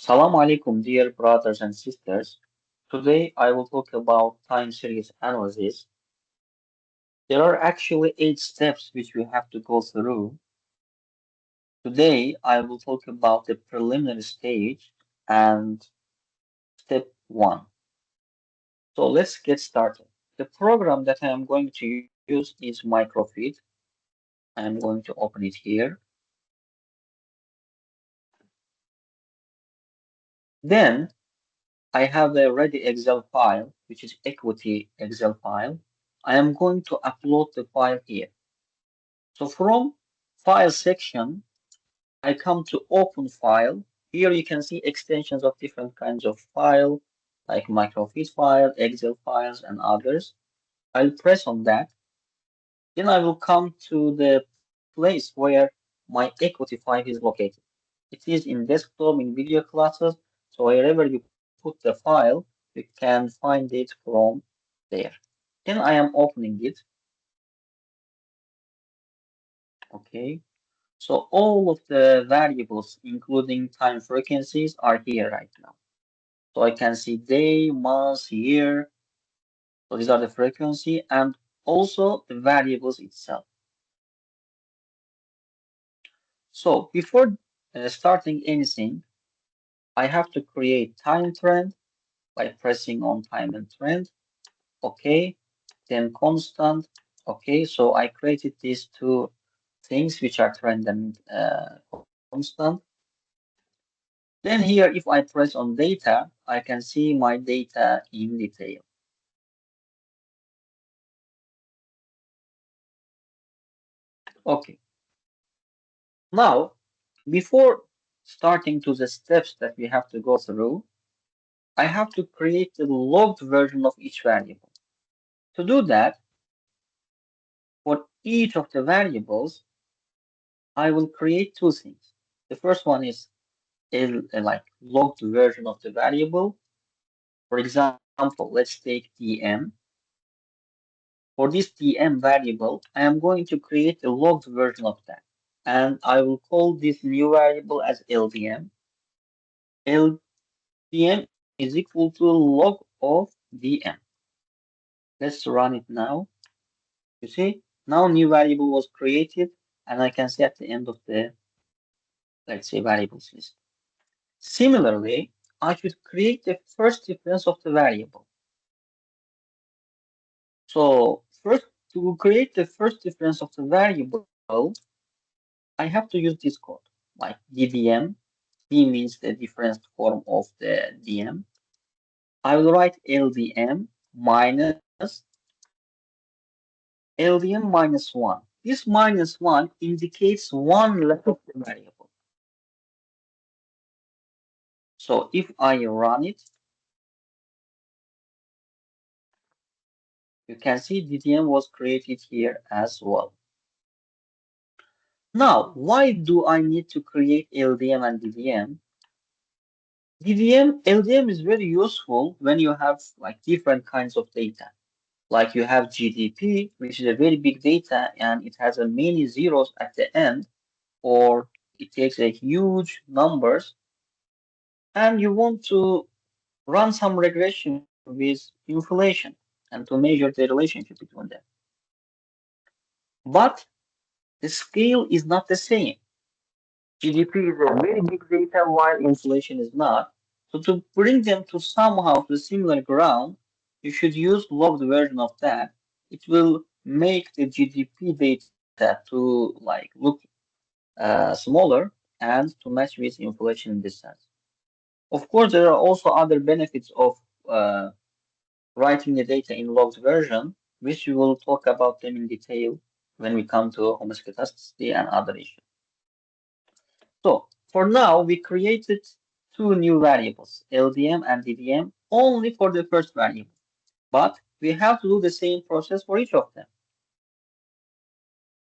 Assalamu alaikum, dear brothers and sisters. Today I will talk about time series analysis. There are actually 8 steps which we have to go through. Today I will talk about the preliminary stage and step 1. So let's get started. The program that I am going to use is microfeed. I am going to open it here. Then I have a ready Excel file, which is equity Excel file. I am going to upload the file here. So from file section, I come to open file. Here you can see extensions of different kinds of file, like microfeed file, Excel files, and others. I'll press on that. Then I will come to the place where my equity file is located. It is in desktop, in video classes. So wherever you put the file, you can find it from there. Then I am opening it. Okay. So all of the variables, including time frequencies, are here right now. So I can see day, month, year. So these are the frequency and also the variables itself. So before starting anything, I have to create time trend by pressing on time and trend. Okay. Then constant. Okay. So I created these two things which are trend and constant. Then here, if I press on data, I can see my data in detail. Okay. Now, before starting to the steps that we have to go through, I have to create the logged version of each variable. To do that, for each of the variables, I will create two things. The first one is a like logged version of the variable. For example, let's take dm. For this dm variable, I am going to create a logged version of that. And I will call this new variable as LDM. LDM is equal to log of dm. Let's run it now. You see, now new variable was created, and I can see at the end of the, let's say, variables list. Similarly, I should create the first difference of the variable. So first, to create the first difference of the variable, I have to use this code, like ddm. D means the difference form of the dm. I will write ldm minus LDM minus 1. This minus 1 indicates one level of the variable. So if I run it, you can see DDM was created here as well. Now, why do I need to create LDM and DDM? LDM is very useful when you have like different kinds of data. Like you have GDP, which is a very big data and it has a many zeros at the end, or it takes a huge numbers, and you want to run some regression with inflation and to measure the relationship between them. But the scale is not the same. GDP is a very big data while inflation is not. So to bring them to somehow to similar ground, you should use logged version of that. It will make the GDP data to like look smaller and to match with inflation in this sense. Of course, there are also other benefits of uh, writing the data in logged version, which we will talk about them in detail when we come to homoscedasticity and other issues. So for now, we created two new variables, LDM and DDM, only for the first variable. But we have to do the same process for each of them.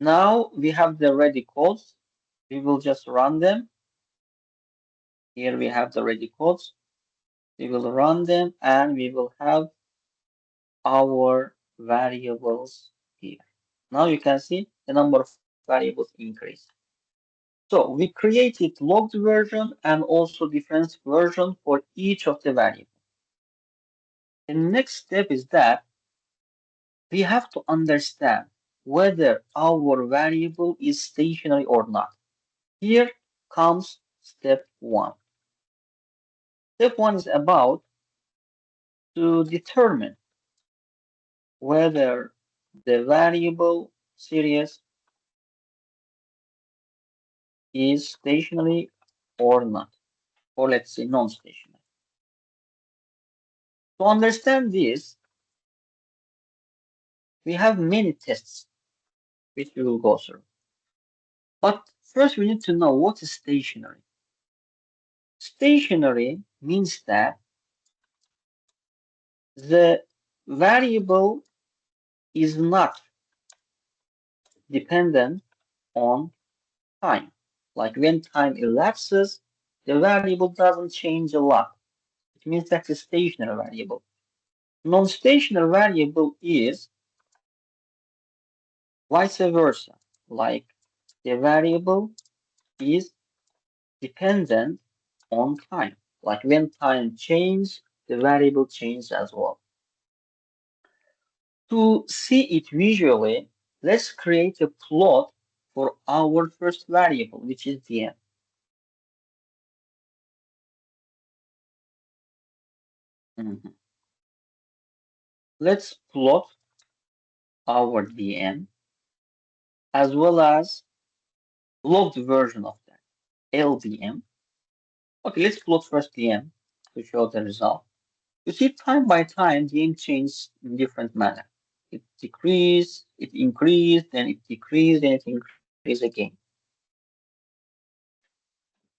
Now we have the ready codes. We will just run them. Here we have the ready codes. We will run them and we will have our variables here. Now you can see the number of variables increase. So we created logged version and also different version for each of the variables. The next step is that we have to understand whether our variable is stationary or not. Here comes step one. Step one is about to determine whether the variable series is stationary or not, or let's say non-stationary. To understand this, we have many tests which we will go through. But first we need to know what is stationary. Stationary means that the variable is not dependent on time. Like when time elapses, the variable doesn't change a lot. It means that's a stationary variable. Non-stationary variable is vice versa. Like the variable is dependent on time. Like when time changes, the variable changes as well. To see it visually, let's create a plot for our first variable, which is dm. Mhm. Let's plot our dm as well as logged version of that, ldm. Okay, let's plot first dm to show the result. You see, time by time, dm changes in different manner. It decreased, it increased, then it decreased, then it increased again.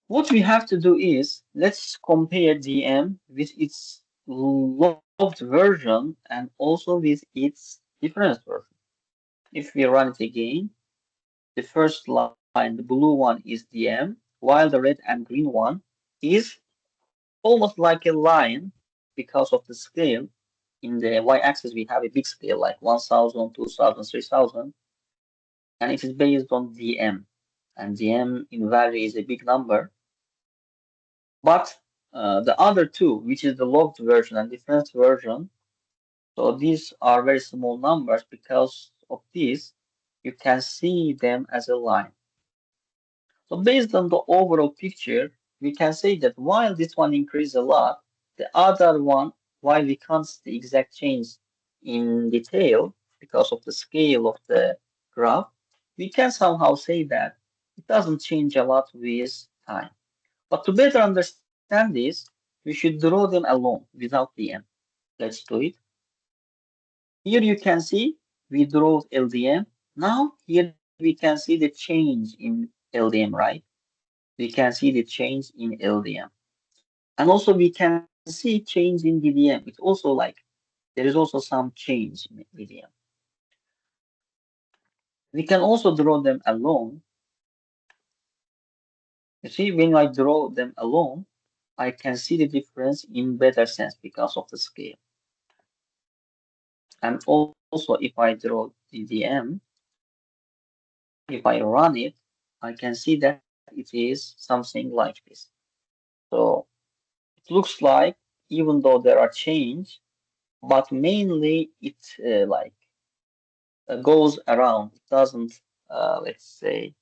What we have to do is let's compare DM with its logged version and also with its difference version. If we run it again, the first line, the blue one is DM, while the red and green one is almost like a line because of the scale. In the y-axis, we have a big scale like 1000, 2000, 3000, and it is based on DM. And DM in value is a big number. But the other two, which is the logged version and difference version, so these are very small numbers. Because of this, you can see them as a line. So based on the overall picture, we can say that while this one increased a lot, the other one, while we can't see the exact change in detail because of the scale of the graph, we can somehow say that it doesn't change a lot with time. But to better understand this, we should draw them alone without the m. Let's do it. Here you can see we draw LDM. Now here we can see the change in LDM, right? We can see the change in LDM. And also we can see change in DDM. It's also like there is also some change in DDM. We can also draw them alone. You see, when I draw them alone, I can see the difference in better sense because of the scale. And also, if I draw DDM, if I run it, I can see that it is something like this. So it looks like, even though there are change, but mainly it goes around. It doesn't, let's say,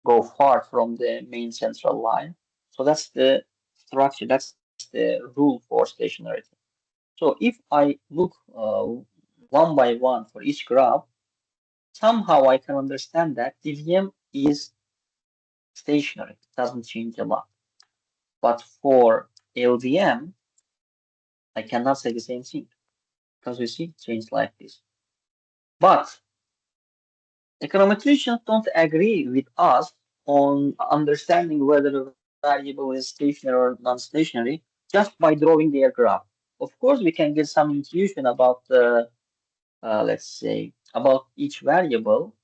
go far from the main central line. So that's the structure. That's the rule for stationarity. So if I look one by one for each graph, somehow I can understand that DVM is stationary. It doesn't change a lot. But for LDM, I cannot say the same thing because we see change like this. But econometricians don't agree with us on understanding whether a variable is stationary or non-stationary just by drawing their graph. Of course, we can get some intuition about the, let's say, about each variable,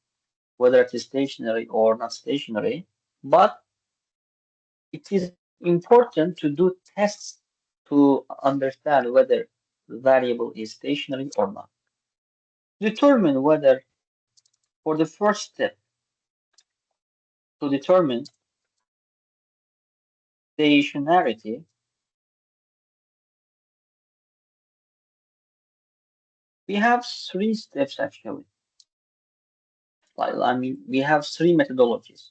whether it is stationary or not stationary. But it is important to do tests to understand whether the variable is stationary or not. Determine whether, for the first step, to determine stationarity, we have three steps actually. We have three methodologies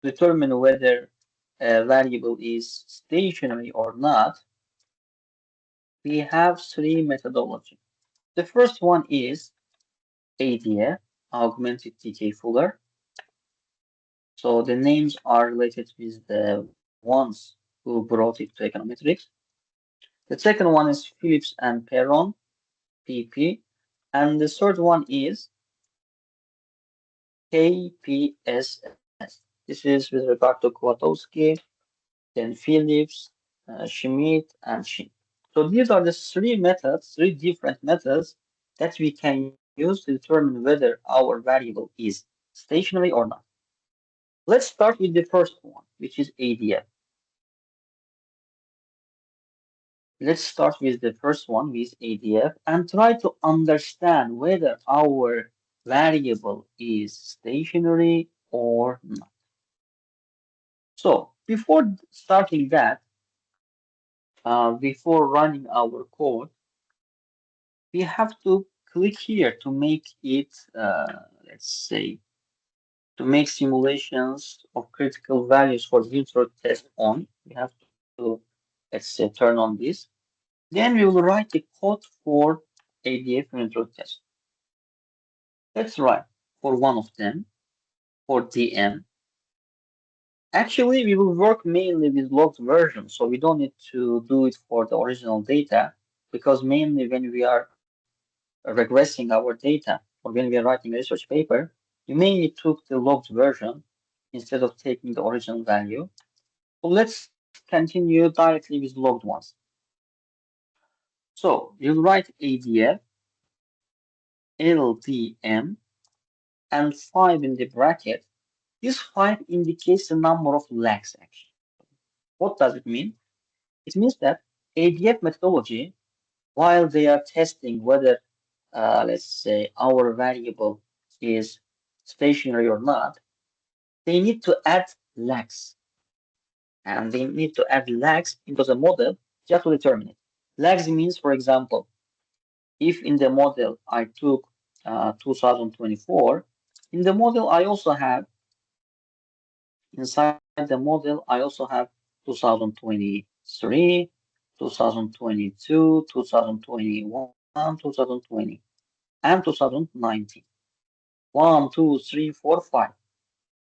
to determine whether a variable is stationary or not. We have three methodologies. The first one is ADF, augmented decay Fuller. So the names are related with the ones who brought it to econometrics. The second one is Phillips and Perron, PP. And the third one is KPSS. This is with regard to Kwiatkowski, then Phillips, Schmidt, and Shin. So these are the three different methods that we can use to determine whether our variable is stationary or not. Let's start with the first one, which is ADF. Let's start with the first one with ADF and try to understand whether our variable is stationary or not. So before starting that, before running our code, we have to click here to make it, let's say, to make simulations of critical values for neutral test on. We have to, let's say, turn on this. Then we will write the code for ADF neutral test. Let's write for one of them, for DM. Actually, we will work mainly with logged version, so we don't need to do it for the original data, because mainly when we are regressing our data or when we are writing a research paper, we mainly took the logged version instead of taking the original value. So let's continue directly with logged ones. So you'll write ADF, LDM, and 5 in the bracket. This 5 indicates the number of lags actually. What does it mean? It means that ADF methodology, while they are testing whether, let's say, our variable is stationary or not, they need to add lags. And they need to add lags into the model just to determine it. Lags means, for example, if in the model I took 2024, in the model I also have, inside the model, I also have 2023, 2022, 2021, 2020, and 2019. 1, 2, 3, 4, 5.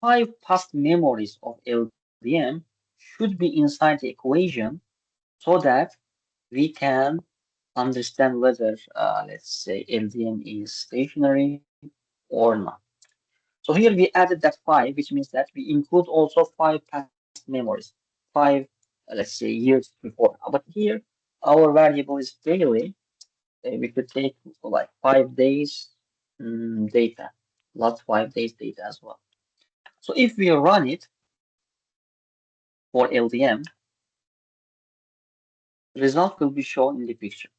5 past memories of LDM should be inside the equation so that we can understand whether, let's say, LDM is stationary or not. So here we added that 5, which means that we include also 5 past memories, 5, let's say, years before. But here, our variable is daily. We could take like 5 days data, not 5 days data as well. So if we run it for LDM, the result will be shown in the picture.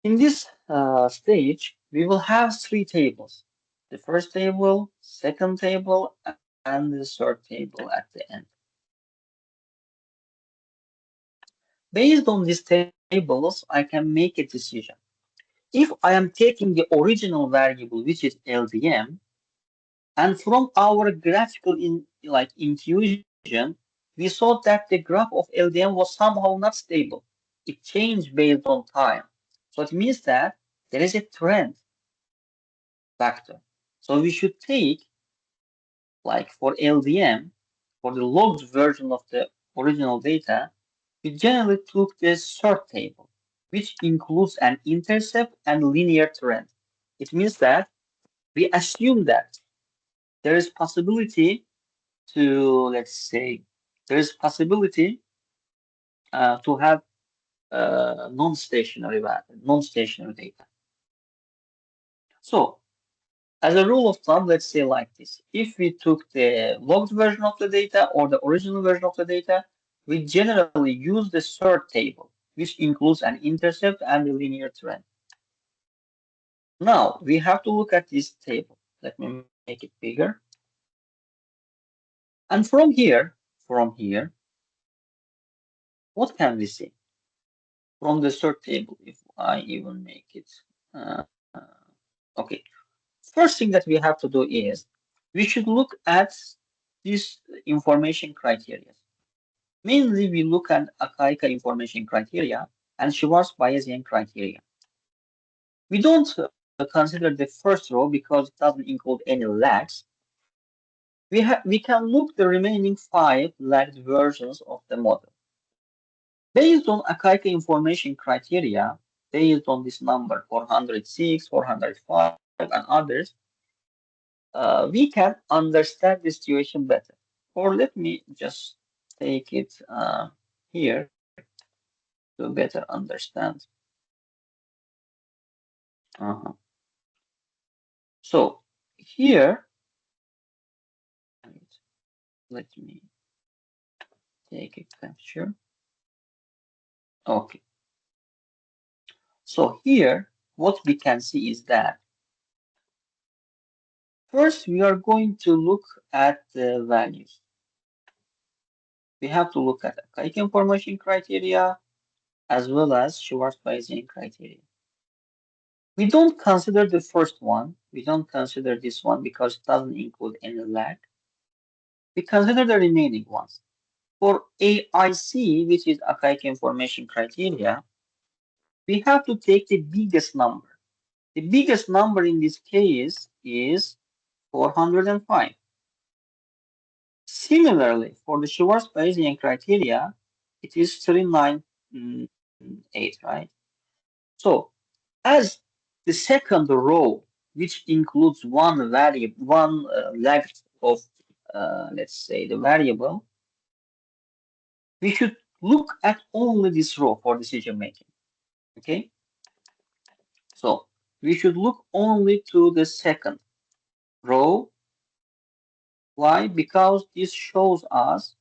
In this stage, we will have three tables. The first table, second table, and the third table at the end. Based on these tables, I can make a decision. If I am taking the original variable, which is LDM, and from our graphical intuition, we saw that the graph of LDM was somehow not stable. It changed based on time. So it means that there is a trend factor. So we should take, like for LDM, for the logged version of the original data, we generally took the sort table, which includes an intercept and linear trend. It means that we assume that there is possibility to, let's say, there is possibility to have non-stationary data. So as a rule of thumb, let's say like this. If we took the logged version of the data or the original version of the data, we generally use the sort table, which includes an intercept and a linear trend. Now, we have to look at this table. Let me make it bigger. And from here, from here, what can we see? From the third table, if I even make it. Uh, okay. First thing that we have to do is we should look at this information criteria. Mainly, we look at Akaika information criteria and Schwarz-Bayesian criteria. We don't consider the first row because it doesn't include any lags. We can look the remaining 5 lagged versions of the model. Based on Akaika information criteria, based on this number 406, 405, and others, we can understand the situation better. Or let me just take it here to better understand. Uh-huh. So here, let me take a capture. Okay. So here, what we can see is that first we are going to look at the values. We have to look at Akaika information criteria as well as Schwarz-Bayesian criteria. We don't consider the first one. We don't consider this one because it doesn't include any lag. We consider the remaining ones. For AIC, which is Akaika information criteria, we have to take the biggest number. The biggest number in this case is 405. Similarly, for the Schwarz-Bayesian criteria, it is 398, right? So, as the second row, which includes one variable, one leg of, let's say, the variable, we should look at only this row for decision making. Okay, so we should look only to the second row. Why? Because this shows us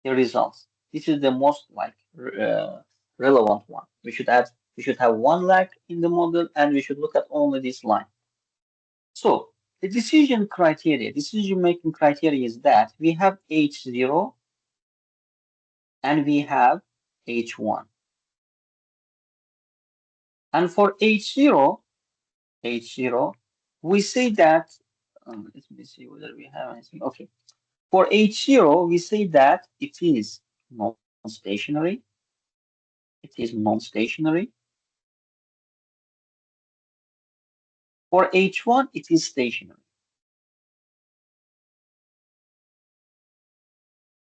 the results. This is the most relevant one. We should have one leg in the model, and we should look at only this line. So the decision making criteria is that we have H0 and we have H1. And for H0, we say that, let me see whether we have anything. Okay. For H0, we say that it is non-stationary. It is non-stationary. For H1, it is stationary.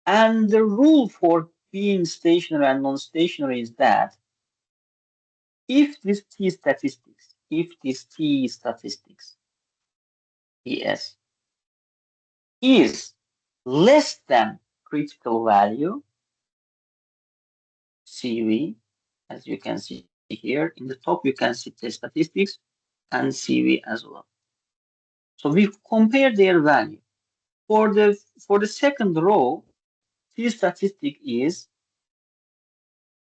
And the rule for being stationary and non-stationary is that if this T statistics, TS, is less than critical value, CV, as you can see here, in the top you can see the statistics and CV as well. So we compare their value. For the second row, T statistic is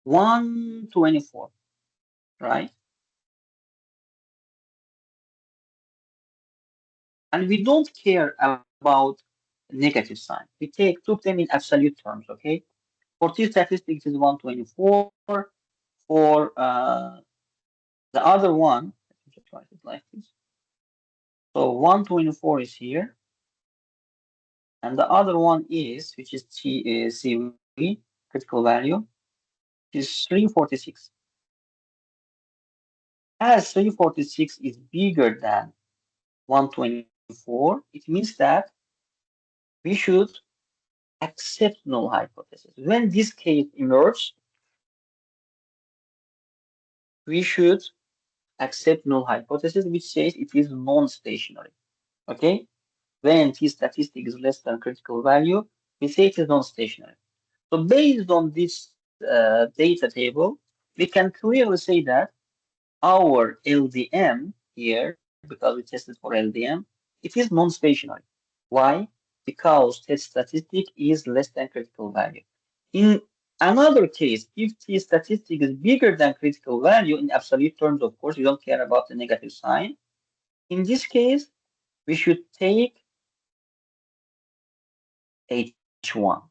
124, right? And we don't care about negative sign. We took them in absolute terms, okay? For T statistics is 124. For the other one, let me just write it like this. So 124 is here. And the other one is, which is CV, critical value, is 346. As 346 is bigger than 124, it means that we should accept null hypothesis. When this case emerges, we should accept null hypothesis, which says it is non-stationary. Okay? When T statistic is less than critical value, we say it is non-stationary. So based on this data table, we can clearly say that our LDM here, because we tested for LDM, it is non-stationary. Why? Because test statistic is less than critical value. In another case, if T statistic is bigger than critical value in absolute terms, of course, we don't care about the negative sign. In this case, we should take H1.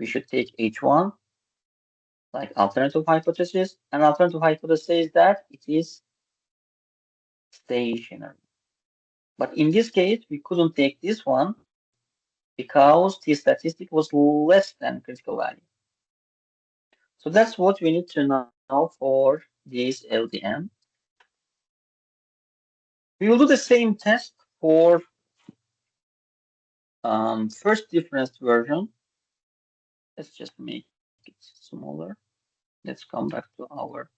we should take H1 like alternative hypothesis, and alternative hypothesis says that it is stationary. But in this case, we couldn't take this one because the statistic was less than critical value. So that's what we need to know for this LDM. We will do the same test for first difference version. Let's just make it smaller. Let's come back to our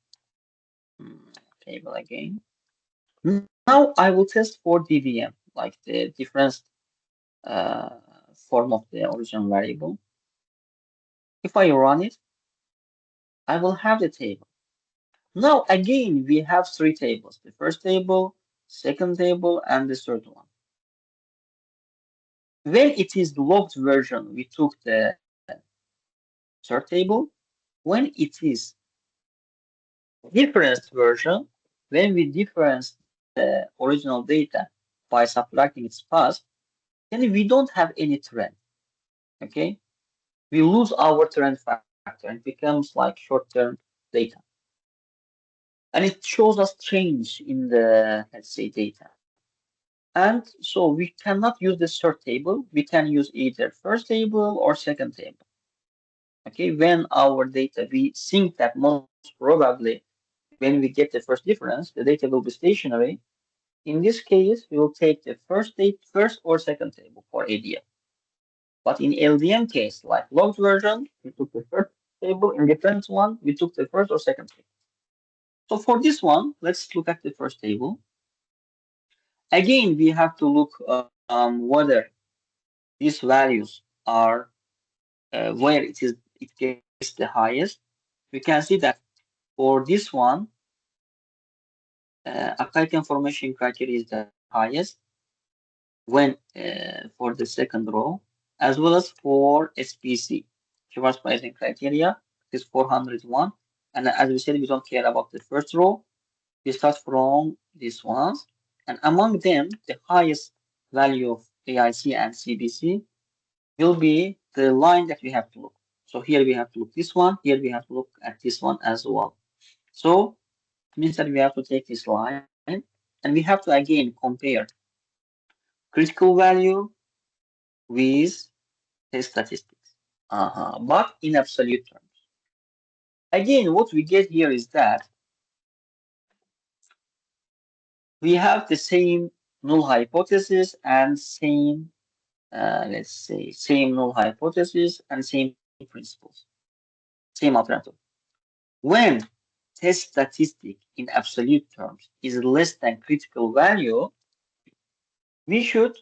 table again. Now I will test for DVM, like the difference form of the original variable. If I run it, I will have the table. Now again, we have three tables: the first table, second table, and the third one. When it is logged version, we took the third table. When it is difference version, when we difference the original data by subtracting its past, then we don't have any trend. Okay, we lose our trend factor and it becomes like short-term data. And it shows us change in the, let's say, data. And so we cannot use the third table. We can use either first table or second table. Okay, when our data, we think that most probably when we get the first difference, the data will be stationary. In this case, we will take the first or second table for ADF. But in LDM case, like logged version, we took the first table. In difference one, we took the first or second table. So for this one, let's look at the first table. Again, we have to look whether these values are where it gets the highest. We can see that for this one, Akaik information criteria is the highest when for the second row, as well as for SPC, Schwarz pricing criteria, is 401. And as we said, we don't care about the first row. We start from these ones. And among them, the highest value of AIC and CBC will be the line that we have to look. So here we have to look this one. Here we have to look at this one as well. So it means that we have to take this line and we have to again compare critical value with the statistics, but in absolute terms. Again, what we get here is that we have the same null hypothesis and same, let's say, same null hypothesis and same principles, same alternative. When test statistic in absolute terms is less than critical value, we should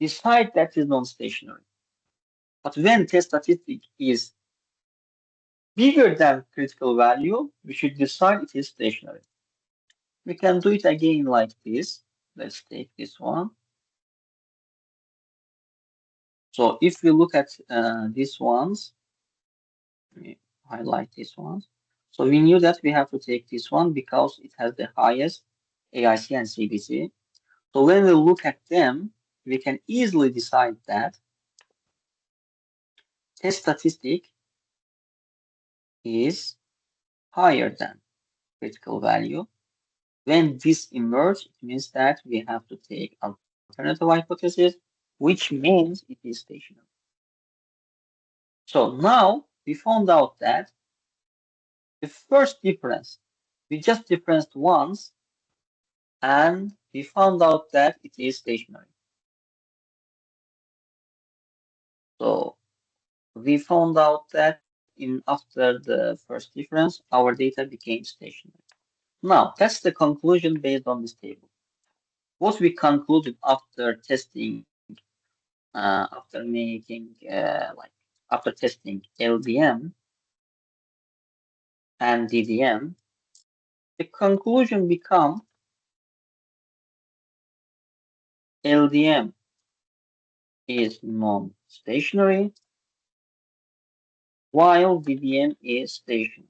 decide that is non-stationary. But when test statistic is bigger than critical value, we should decide it is stationary. We can do it again like this. Let's take this one. So if we look at these ones, let me highlight these ones. So we knew that we have to take this one because it has the highest AIC and CBC. So when we look at them, we can easily decide that test statistic is higher than critical value. When this emerges, it means that we have to take alternative hypothesis, which means it is stationary. So now we found out that the first difference, we just differenced once, and we found out that it is stationary. So we found out that after the first difference, our data became stationary. Now, that's the conclusion based on this table. What we concluded after testing, after making, after testing LDM and DDM, the conclusion become LDM is non-stationary, while DDM is stationary.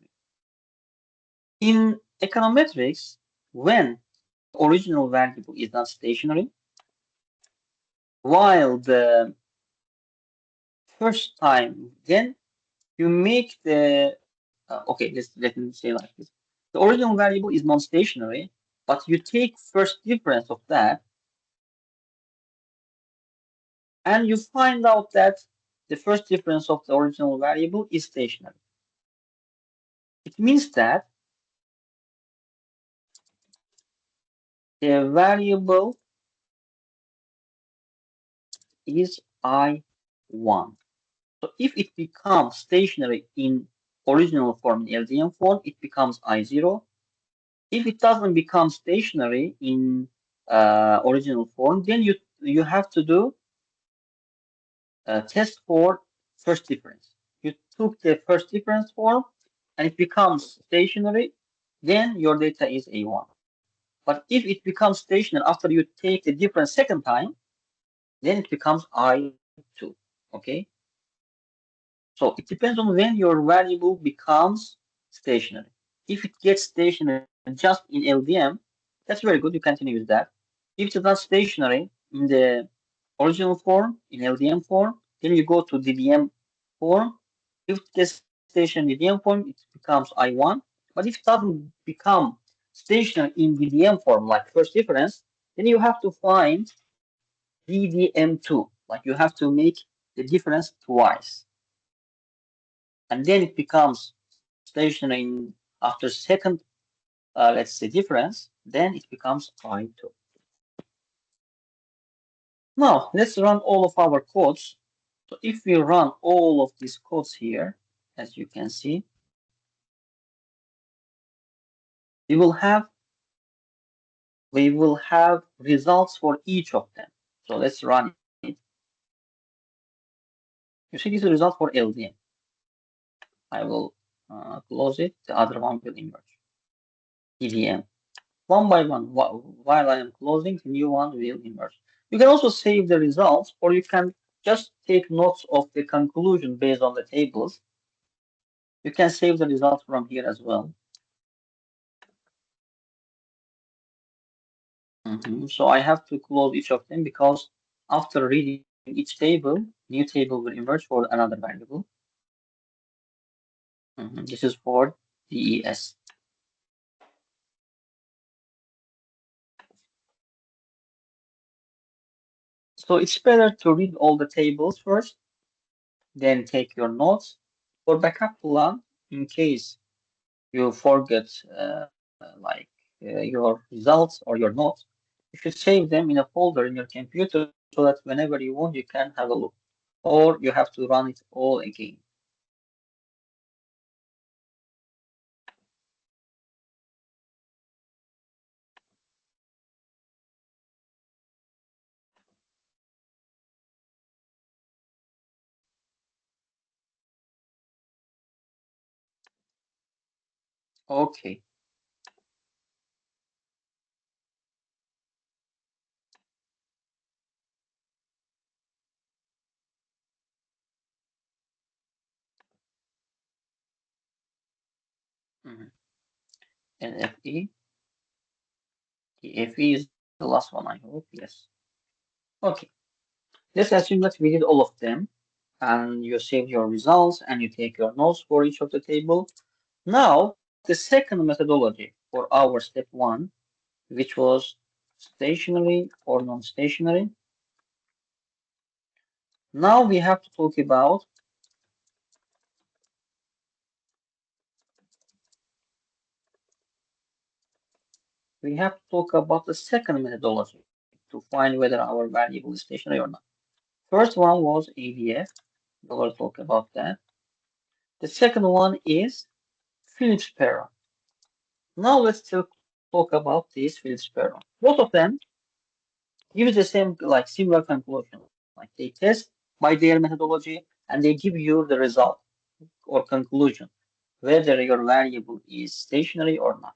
In econometrics, when original variable is not stationary, while the first time, then you make the okay. Let me say like this: the original variable is non-stationary, but you take first difference of that, and you find out that the first difference of the original variable is stationary. It means that the variable is I1. So if it becomes stationary in original form, in LDM form, it becomes I0. If it doesn't become stationary in original form, then you have to do a test for first difference. You took the first difference form and it becomes stationary, then your data is A1. But if it becomes stationary after you take the difference second time, then it becomes I2. Okay? So it depends on when your variable becomes stationary. If it gets stationary just in LDM, that's very good. You continue with that. If it's not stationary in the original form, in LDM form, then you go to DDM form. If it gets stationary in DDM form, it becomes I1. But if it doesn't become stationary in DDM form, like first difference, then you have to find DDM2. Like you have to make the difference twice. And then it becomes stationary after second, let's say, difference, then it becomes I2. Now, let's run all of our codes. So if we run all of these codes here, as you can see, we will have results for each of them. So let's run it. You see this is the result for LDM. I will close it. The other one will emerge. EDM. One by one, while I am closing, the new one will emerge. You can also save the results, or you can just take notes of the conclusion based on the tables. You can save the results from here as well. So I have to close each of them because after reading each table, new table will emerge for another variable. This is for DES. So it's better to read all the tables first, then take your notes. For backup plan, in case you forget your results or your notes, you should save them in a folder in your computer so that whenever you want, you can have a look. Or you have to run it all again. Okay. Mhm. NFE. TFE is the last one, I hope. Yes. Okay. Let's assume that we did all of them and you saved your results and you take your notes for each of the table. Now, the second methodology for our step one, which was stationary or non-stationary. Now we have to talk about the second methodology to find whether our variable is stationary or not. First one was ADF. We will talk about that. The second one is Phillips pair. Now let's talk about this Phillips pair. Both of them give the same, like similar conclusion. Like they test by their methodology and they give you the result or conclusion, whether your variable is stationary or not.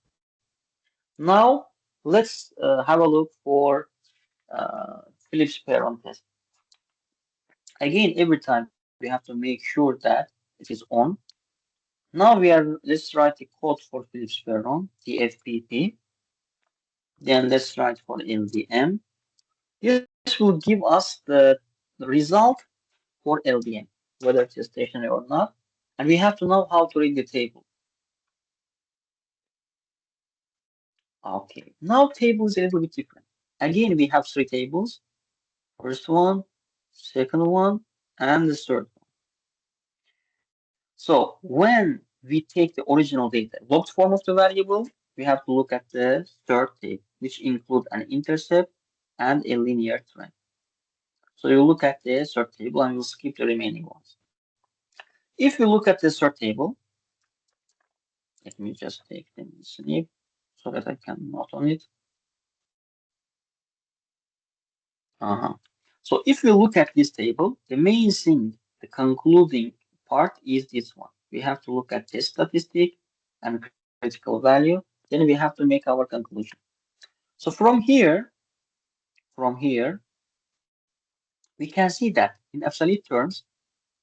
Now, let's have a look for Phillips pair test. Again, every time we have to make sure that it is on. Let's write the code for Phillips pair the FPP. Then let's write for LDM. This will give us the result for LDM. whether it is stationary or not. And we have to know how to read the table. Okay, now table is a little bit different. Again, we have three tables. First one, second one, and the third one. So when we take the original data, logged form of the variable, we have to look at the third table, which include an intercept and a linear trend. So you look at the third table and we'll skip the remaining ones. If we look at the third table, let me just take the snip so that I can note on it. So if we look at this table, the main thing, the concluding part is this one. We have to look at test statistic and critical value. Then we have to make our conclusion. So from here, we can see that in absolute terms,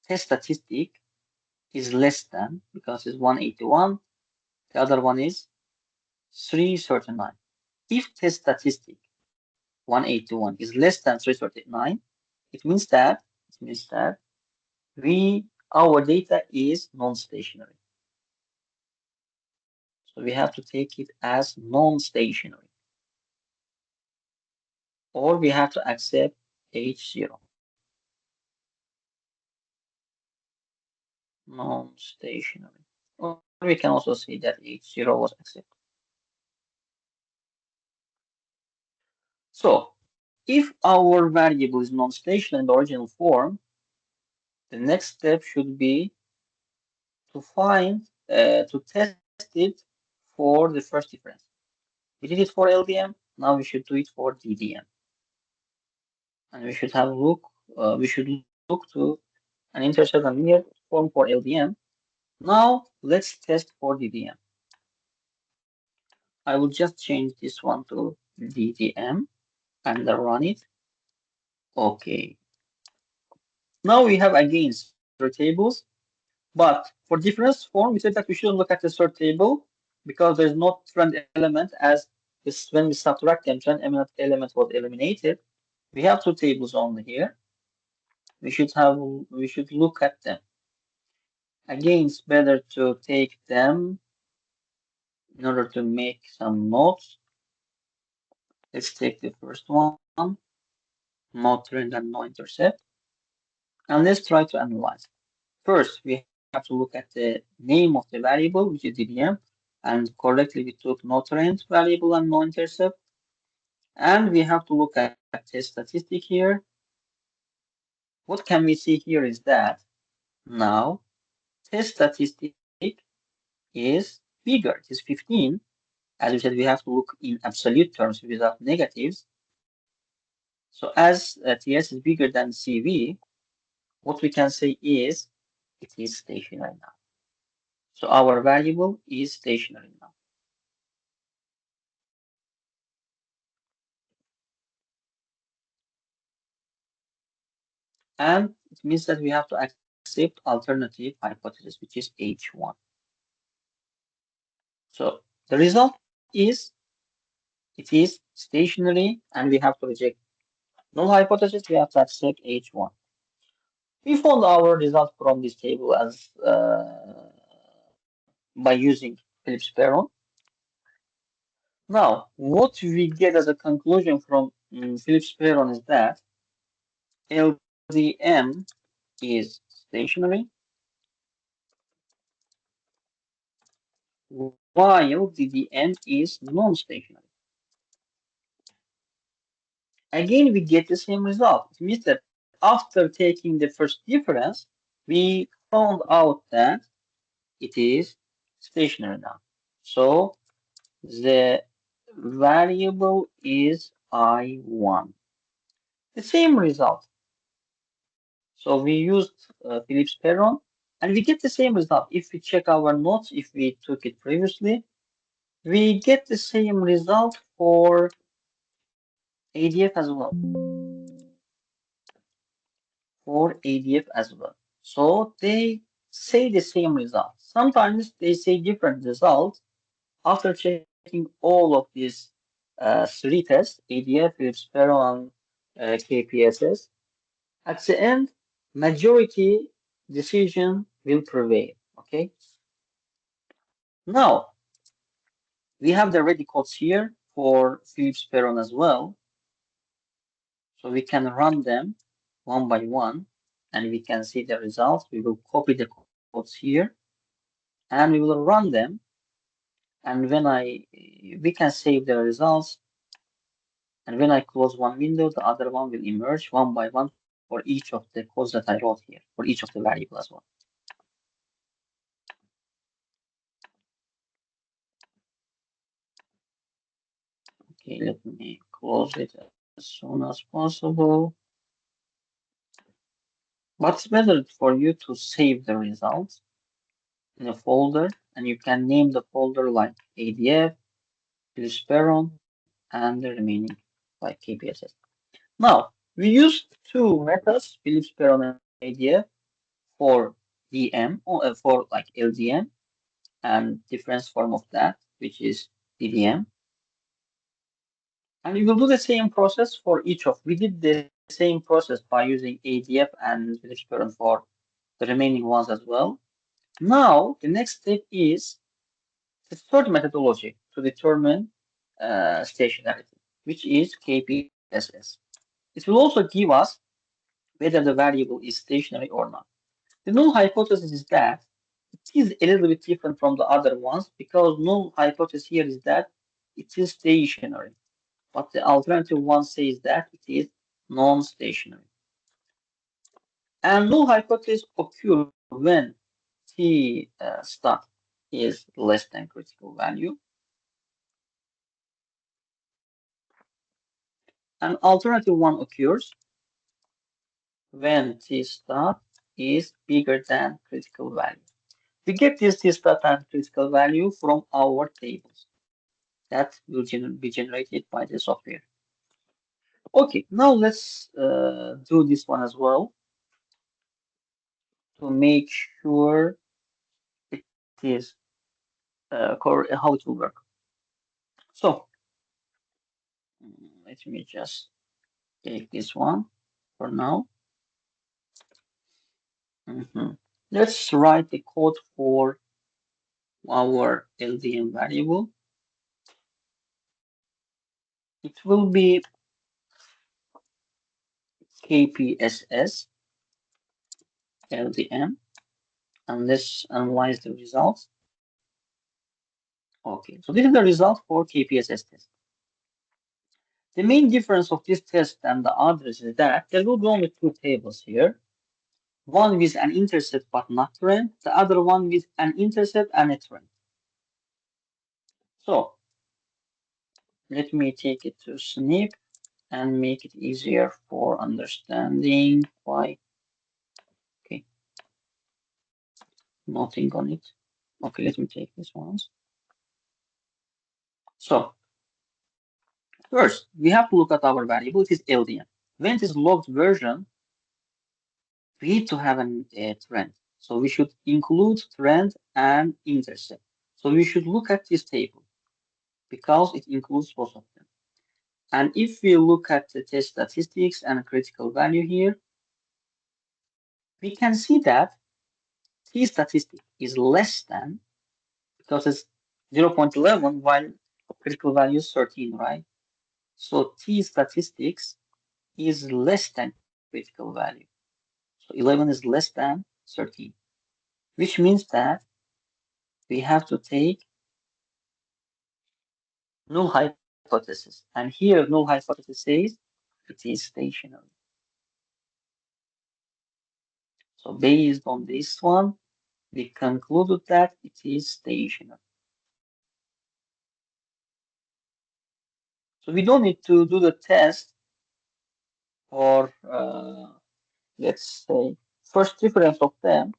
test statistic is less than, because it's 181, the other one is 339. If test statistic 181 is less than 339, it means that our data is non-stationary. So we have to take it as non-stationary, or we have to accept H0, non-stationary. Or we can also say that H0 was accepted. So if our variable is non-stationary in the original form, the next step should be to test it for the first difference. We did it for LDM, now we should do it for DDM. And we should look to an intercept and linear form for LDM. Now let's test for DDM. I will just change this one to DDM and run it. Okay. Now we have again third tables, but for difference form, we said that we shouldn't look at the third table because there's no trend element, as this when we subtract them, trend element was eliminated. We have two tables only here. We should look at them. Again, it's better to take them in order to make some notes. Let's take the first one, no trend and no intercept, and let's try to analyze. First, we have to look at the name of the variable, which is DDM, and correctly we took no trend variable and no intercept. And we have to look at test statistic here. What can we see here is that now test statistic is bigger. It is 15. As we said, we have to look in absolute terms without negatives. So as TS is bigger than CV, what we can say is it is stationary now. So our variable is stationary now. And it means that we have to accept alternative hypothesis, which is H1. So the result is it is stationary, and we have to reject null hypothesis. We have to accept H1. We found our result from this table as by using Phillips Perron. Now, what we get as a conclusion from Phillips Perron is that LDM is stationary, while DDM is non-stationary. Again, we get the same result. It means that after taking the first difference, we found out that it is stationary now. So the variable is I1. The same result. So we used Phillips Perron, and we get the same result. If we check our notes, if we took it previously, we get the same result for ADF as well. For ADF as well. So they say the same result. Sometimes they say different results after checking all of these three tests, ADF, Phillips Perron, KPSS. At the end, majority decision will prevail. Okay. Now we have the ready codes here for Phillips Peron as well. So we can run them one by one and we can see the results. We will copy the codes here and we will run them. And we can save the results. And when I close one window, the other one will emerge one by one for each of the codes that I wrote here, for each of the variable as well. Okay, let me close it as soon as possible. But it's better for you to save the results in a folder, and you can name the folder like ADF, Peron, and the remaining like KPSS. Now, we use two methods, Phillips Peron and ADF, for DM or for like LDM and different form of that, which is DDM. And we will do the same process for each of. We did the same process by using ADF and Phillips Peron for the remaining ones as well. Now, the next step is the third methodology to determine stationarity, which is KPSS. It will also give us whether the variable is stationary or not. The null hypothesis is that it is a little bit different from the other ones because null hypothesis here is that it is stationary, but the alternative one says that it is non-stationary. And null hypothesis occur when T stat is less than critical value. An alternative one occurs when T stat is bigger than critical value. We get this T stat and critical value from our tables that will be generated by the software. Okay, now let's do this one as well to make sure it is how it will work. So let me just take this one for now. Let's write the code for our LDM variable. It will be KPSS LDM, and let's analyze the results. Okay, so this is the result for KPSS test. The main difference of this test and the others is that there will be only two tables here. One with an intercept but not trend, the other one with an intercept and a trend. So let me take it to snip and make it easier for understanding why. Okay, nothing on it. Okay, let me take this once. So first, we have to look at our variable. It is LDM. When it is logged version, we need to have a trend. So we should include trend and intercept. So we should look at this table because it includes both of them. And if we look at the test statistics and critical value here, we can see that T statistic is less than, because it's 0.11 while critical value is 13, right? So T statistics is less than critical value. So 11 is less than 13, which means that we have to take null hypothesis. And here null hypothesis says it is stationary. So based on this one, we concluded that it is stationary. So we don't need to do the test for, let's say, first difference of them,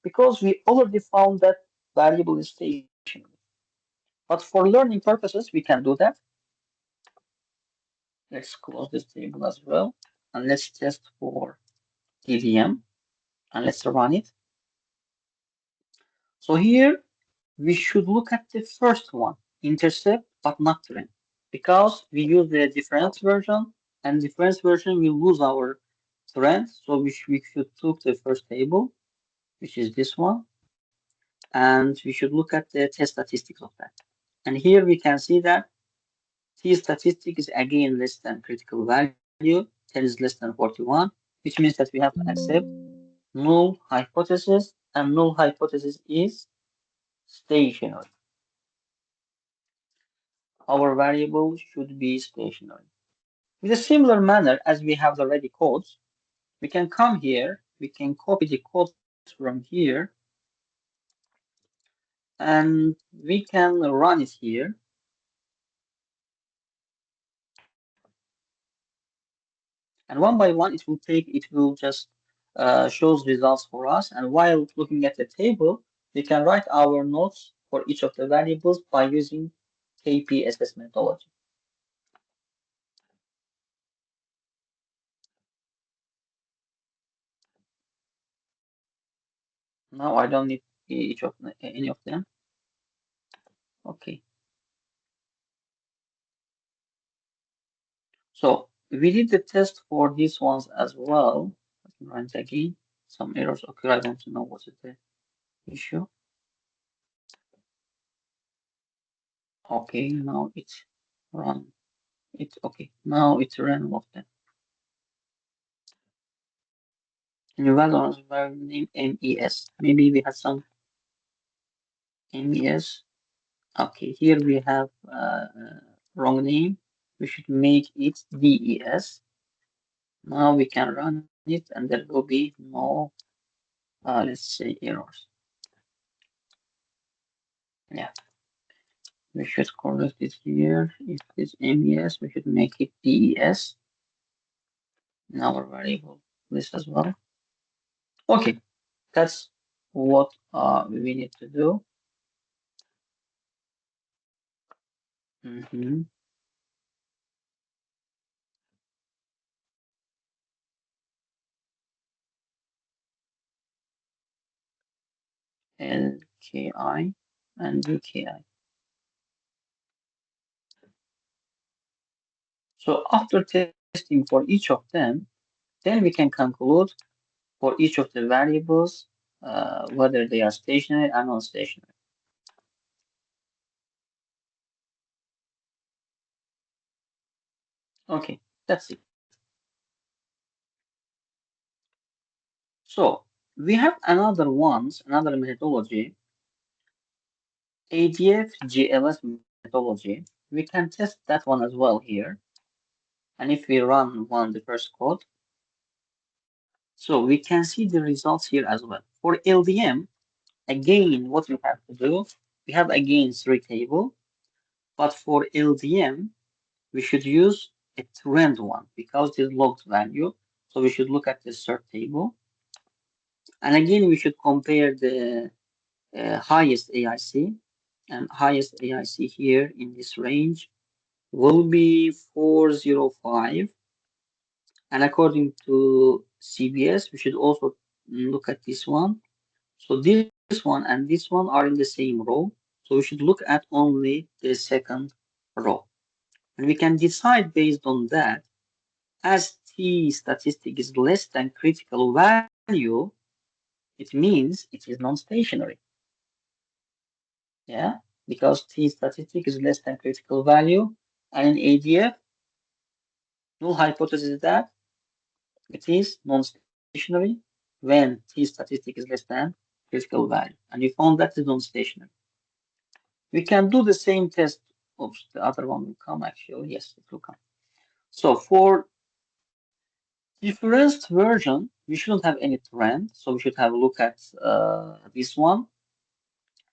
because we already found that variable is stationary. But for learning purposes, we can do that. Let's close this table as well. And let's test for DVM. And let's run it. So here, we should look at the first one, intercept, but not trend. Because we use the difference version, and difference version will lose our trend. So we should take the first table. which is this one, and we should look at the test statistics of that. And here we can see that T statistic is again less than critical value, 10 is less than 41, which means that we have to accept null hypothesis, and null hypothesis is stationary. Our variable should be stationary. In a similar manner as we have the ready codes, we can come here, we can copy the codes from here, and we can run it here. And one by one, it will just shows results for us. And while looking at the table, we can write our notes for each of the variables by using KPSS methodology. Now I don't need any of them. Okay. So we did the test for these ones as well. Let me run it again. Some errors occur. I want to know what is the issue. Okay, now it's run. It's okay. Now it's ran all of them. New value name MES. Maybe we had some MES. Okay, here we have wrong name. We should make it DES. Now we can run it and there will be no, let's say, errors. Yeah, we should correct it here. If it's MES, we should make it DES in our variable list as well. Okay, that's what we need to do. LKI and DKI. So after testing for each of them, then we can conclude for each of the variables whether they are stationary or non-stationary. Okay, that's it. So we have another methodology, ADF GLS methodology. We can test that one as well here. And if we run the first code, so we can see the results here as well. For LDM, again, what we have to do, we have again 3 table, but for LDM, we should use a trend one because it is logged value. So we should look at the third table. And again, we should compare the highest AIC, and highest AIC here in this range will be 405. And according to CBS, we should also look at this one. So this one and this one are in the same row. So we should look at only the second row. And we can decide based on that, as T statistic is less than critical value, it means it is non-stationary. Yeah, because T statistic is less than critical value, and in ADF, null hypothesis is that it is non-stationary when T statistic is less than critical value. And we found that is non-stationary. We can do the same test. Oops, the other one will come actually. Yes, it will come. So for difference version, we shouldn't have any trend. So we should have a look at this one.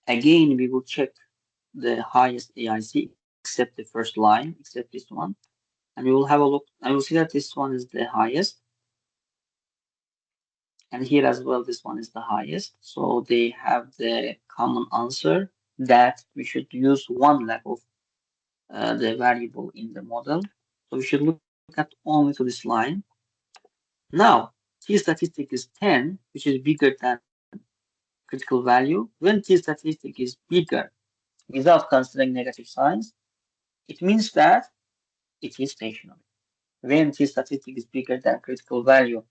Again, we will check the highest AIC except the first line, except this one. And we will have a look. I will see that this one is the highest. And here as well, this one is the highest. So they have the common answer that we should use one level of the variable in the model. So we should look at only to this line. Now, T statistic is 10, which is bigger than critical value. When T statistic is bigger without considering negative signs, it means that it is stationary. When T statistic is bigger than critical value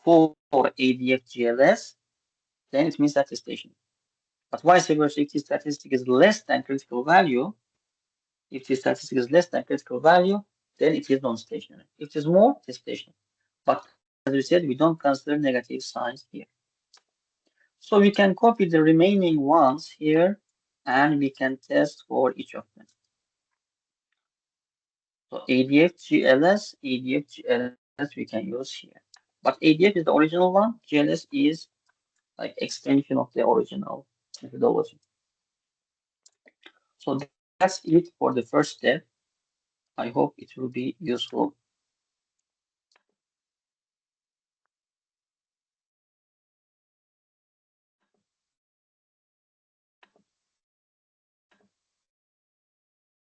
for ADF GLS, then it means that it's stationary. But vice versa, if the statistic is less than critical value, if the statistic is less than critical value, then it is non-stationary. If it is more, it is stationary. But as we said, we don't consider negative signs here. So we can copy the remaining ones here and we can test for each of them. So ADF, GLS, ADF, GLS we can use here. But ADF is the original one, GLS is like extension of the original methodology. So that's it for the first step. I hope it will be useful